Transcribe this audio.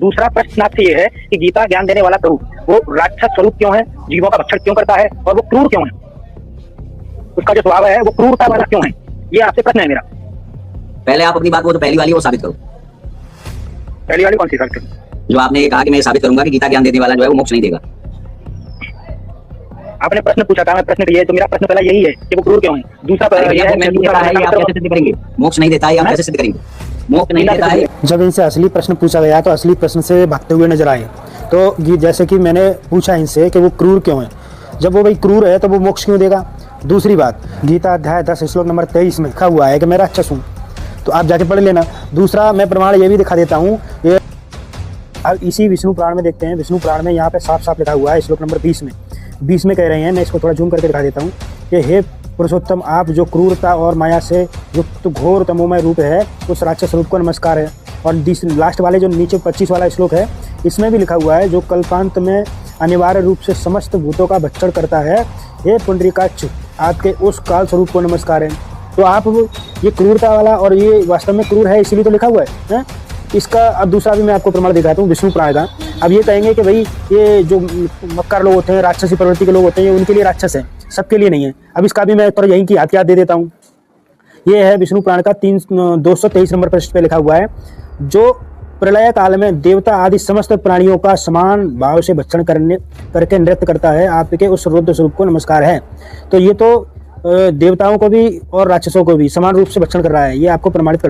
दूसरा प्रश्न आपसे ये है कि गीता ज्ञान देने वाला प्रभु वो राक्षस स्वरूप क्यों है, जीवों का भक्षण क्यों करता है और वो क्रूर क्यों है, उसका जो स्वभाव है वो क्रूरता वाला क्यों है, ये आपसे प्रश्न है मेरा। पहले आप अपनी बात वो तो पहली वाली वो साबित करो। पहली वाली कौन सी साबित करूं? जो आपने ये कहा कि मैं साबित करूंगा कि गीता ज्ञान देने वाला जो है वो मोक्ष नहीं देगा। आपने प्रश्न पूछा था, मैं प्रश्न किया, तो मेरा प्रश्न पहला यही है कि वो क्रूर क्यों है। दूसरा ये है मैं पूछा है आप कैसे सिद्ध करेंगे, मोक्ष नहीं देता है आप कैसे सिद्ध करेंगे, मोक्ष नहीं देता है। जब इनसे असली प्रश्न पूछा गया तो असली प्रश्न से भागते हुए नजर आए। तो जैसे कि मैंने पूछा इनसे कि वो क्रूर क्यों है, जब वो भाई क्रूर है तो वो मोक्ष क्यों देगा। दूसरी बात, गीता अध्याय 10 श्लोक नंबर 23 में लिखा हुआ है कि मैं राक्षस हूँ, तो आप जाके पढ़ लेना। दूसरा मैं प्रमाण ये भी दिखा देता हूँ, ये अब इसी विष्णु पुराण में देखते हैं। विष्णु पुराण में यहाँ पे साफ साफ लिखा हुआ है श्लोक नंबर 20 में कह रहे हैं, मैं इसको थोड़ा जूम करके दिखा देता हूँ कि हे पुरुषोत्तम, आप जो क्रूरता और माया से युक्त घोर तमोमय रूप है उस राक्षस रूप को नमस्कार है। और लास्ट वाले जो नीचे 25 वाला श्लोक है इसमें भी लिखा हुआ है, जो कल्पांत में अनिवार्य रूप से समस्त भूतों का भक्षण करता है, हे पुंडरीकाक्ष, आपके उस काल स्वरूप को नमस्कार है। तो आप ये क्रूरता वाला और ये वास्तव में क्रूर है इसीलिए तो लिखा हुआ है। इसका अब दूसरा भी मैं आपको प्रमाण दिखाता हूँ विष्णु पुराण का। अब ये कहेंगे कि भाई ये जो मक्कार लोग होते हैं, राक्षसी प्रवृत्ति के लोग होते हैं, ये उनके लिए राक्षस है, सबके लिए नहीं है। अब इसका भी मैं थोड़ा यहीं की याद दे देता हूँ। ये है विष्णु पुराण का 223 नंबर पृष्ठ पे लिखा हुआ है, जो प्रलय काल में देवता आदि समस्त प्राणियों का समान भाव से भक्षण करके नृत्य करता है, आपके उस रुद्र स्वरूप को नमस्कार है। तो ये तो देवताओं को भी और राक्षसों को भी समान रूप से भक्षण कर रहा है, ये आपको प्रमाणित कर